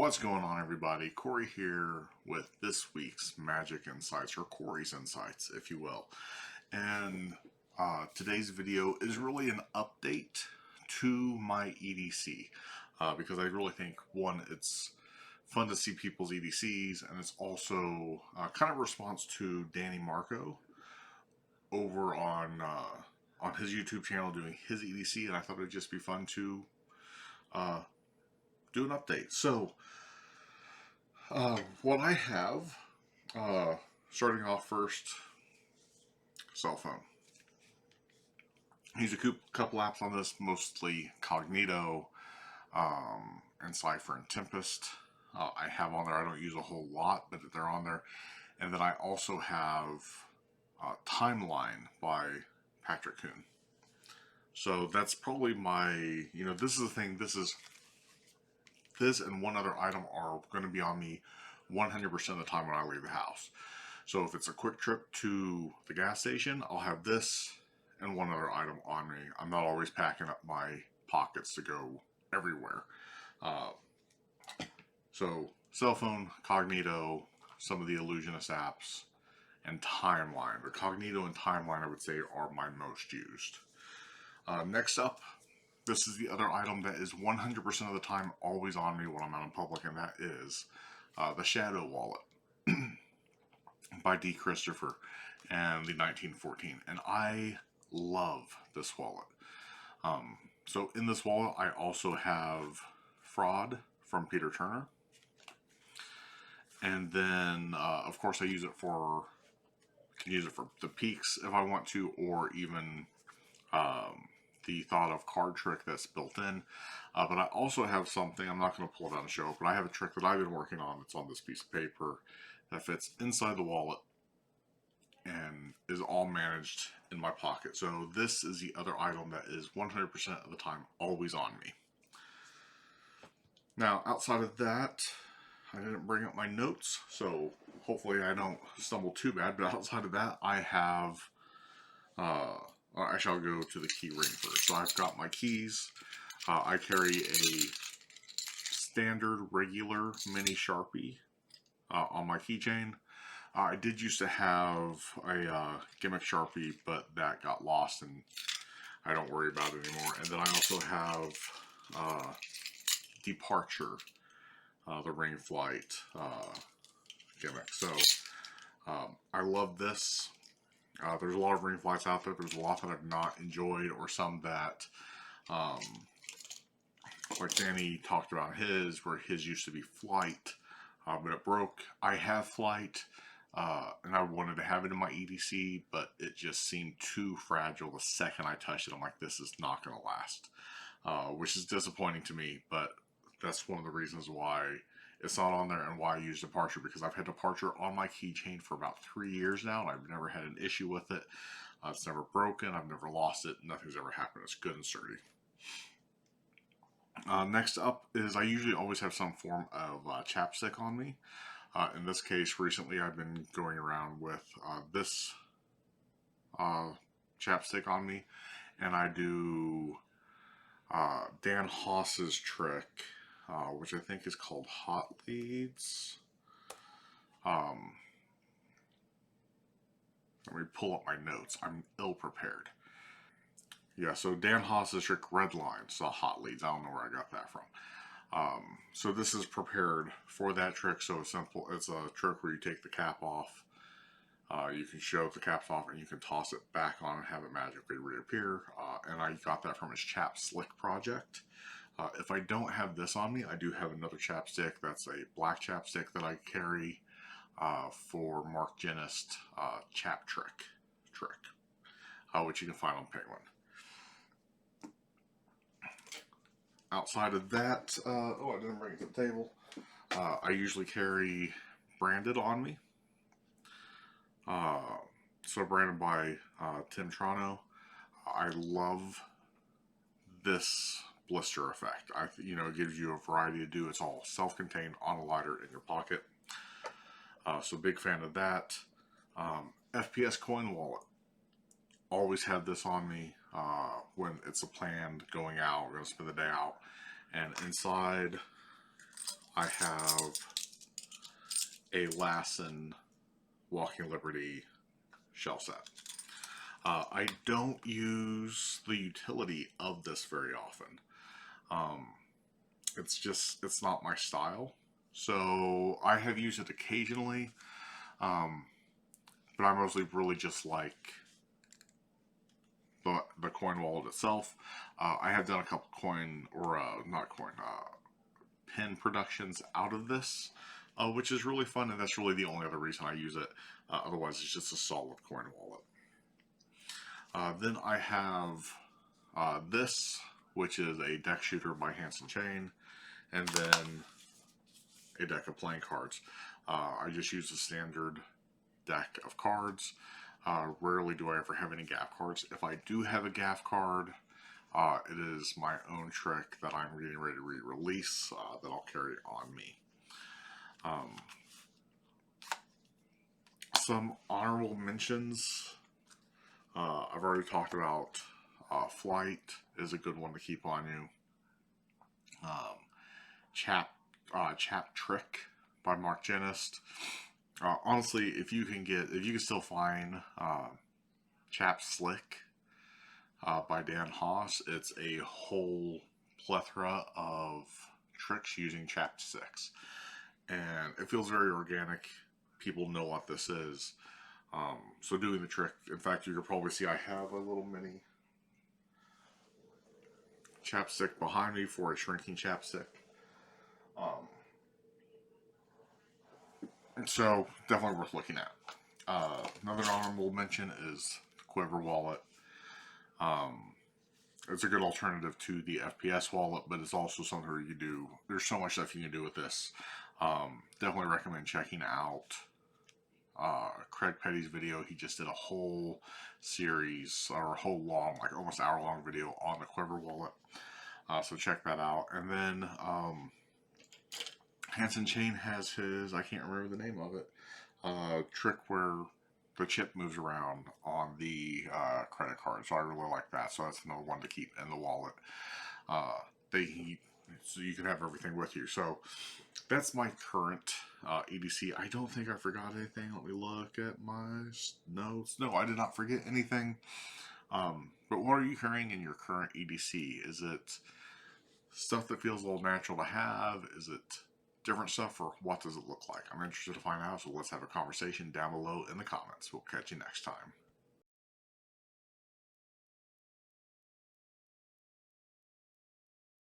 What's going on, everybody? Corey here with this week's Magic Insights, or Corey's Insights, if you will. And today's video is really an update to my EDC because I really think, one, it's fun to see people's EDCs, and it's also kind of a response to Dani Marko over on his YouTube channel doing his EDC, and I thought it would just be fun to do an update. So, what I have, starting off first, cell phone. I use a couple apps on this, mostly Cognito, and Cypher and Tempest. I have on there. I don't use a whole lot, but they're on there. And then I also have Timeline by Patrick Kuhn. So that's probably my, this is the thing, this and one other item are going to be on me 100% of the time when I leave the house. So if it's a quick trip to the gas station, I'll have this and one other item on me. I'm not always packing up my pockets to go everywhere. So cell phone, Cognito, some of the Illusionist apps, and Timeline. The Cognito and Timeline, I would say, are my most used. Next up, this is the other item that is 100% of the time always on me when I'm out in public, and that is the Shadow Wallet by D. Christopher and the 1914. And I love this wallet. So in this wallet, I also have Fraud from Peter Turner. And then, of course, I can use it for the peaks if I want to, or even the Thought of card trick that's built in. But I also have something, I'm not going to pull it out and show it, but I have a trick that I've been working on that's on this piece of paper that fits inside the wallet and is all managed in my pocket. So this is the other item that is 100% of the time always on me. Now, outside of that, I didn't bring up my notes, so hopefully I don't stumble too bad, but outside of that, I have I shall go to the Keyring first. So I've got my keys. I carry a standard, regular mini Sharpie on my keychain. I did used to have a gimmick Sharpie, but that got lost and I don't worry about it anymore. And then I also have Departure, the Ring Flight gimmick. So I love this. There's a lot of ring flights out there. There's a lot that I've not enjoyed, or some that, like Dani talked about his, where his used to be Flight, but it broke. I have Flight, and I wanted to have it in my EDC, but it just seemed too fragile. The second I touched it, I'm like, this is not going to last, which is disappointing to me, but that's one of the reasons why it's not on there and why I use Departure, because I've had Departure on my keychain for about 3 years now, and I've never had an issue with it. It's never broken. I've never lost it. Nothing's ever happened. It's good and sturdy. Next up is I usually always have some form of chapstick on me. In this case, recently I've been going around with this chapstick on me, and I do Dan Hauss's trick, which I think is called Hot Leads. Let me pull up my notes. I'm ill prepared. Yeah, so Dan Hauss's trick, Redline, so Hot Leads. I don't know where I got that from. So this is prepared for that trick. So it's simple. It's a trick where you take the cap off. You can show the cap's off, and you can toss it back on and have it magically reappear. And I got that from his Chapstick project. If I don't have this on me, I do have another chapstick. That's a black chapstick that I carry for Mark Genist Chap Trick, which you can find on Penguin. Outside of that, I didn't bring it to the table. I usually carry Branded on me. So branded by Tim Trono. I love this blister effect. It gives you a variety to do. It's all self-contained on a lighter in your pocket. So big fan of that. FPS coin wallet. Always have this on me when it's a planned going out. We're going to spend the day out. And inside I have a Lassen Walking Liberty shell set. I don't use the utility of this very often. It's not my style. So I have used it occasionally, but I mostly really just like the coin wallet itself. I have done a couple coin, or not coin, pin productions out of this, which is really fun, and that's really the only other reason I use it. Otherwise, it's just a solid coin wallet. Then I have this, which is a deck shooter by Hanson Chien, and then a deck of playing cards. I just use a standard deck of cards. Rarely do I ever have any gaff cards. If I do have a gaff card, it is my own trick that I'm getting ready to re-release that I'll carry on me. Some honorable mentions. I've already talked about Flight is a good one to keep on you. Chapstick by Mark Genist. Honestly, if you can still find Chapstick by Dan Hauss, it's a whole plethora of tricks using chapsticks, and it feels very organic. People know what this is. So doing the trick, in fact, you can probably see I have a little mini chapstick behind me for a shrinking chapstick. So definitely worth looking at. Another honorable mention is the Quiver wallet. It's a good alternative to the FPS wallet, but it's also something where you can do. There's so much stuff you can do with this. Definitely recommend checking out Craig Petty's video. He just did a whole series, or a whole long, like almost hour-long video on the Quiver wallet. So check that out. And then Hanson Chien has his, I can't remember the name of it, trick where the chip moves around on the credit card. So I really like that. So that's another one to keep in the wallet. So you can have everything with you. So that's my current EDC. I don't think I forgot anything. Let me look at my notes. No, I did not forget anything. But what are you carrying in your current EDC? Is it stuff that feels a little natural to have? Is it different stuff, or what does it look like? I'm interested to find out, so let's have a conversation down below in the comments. We'll catch you next time.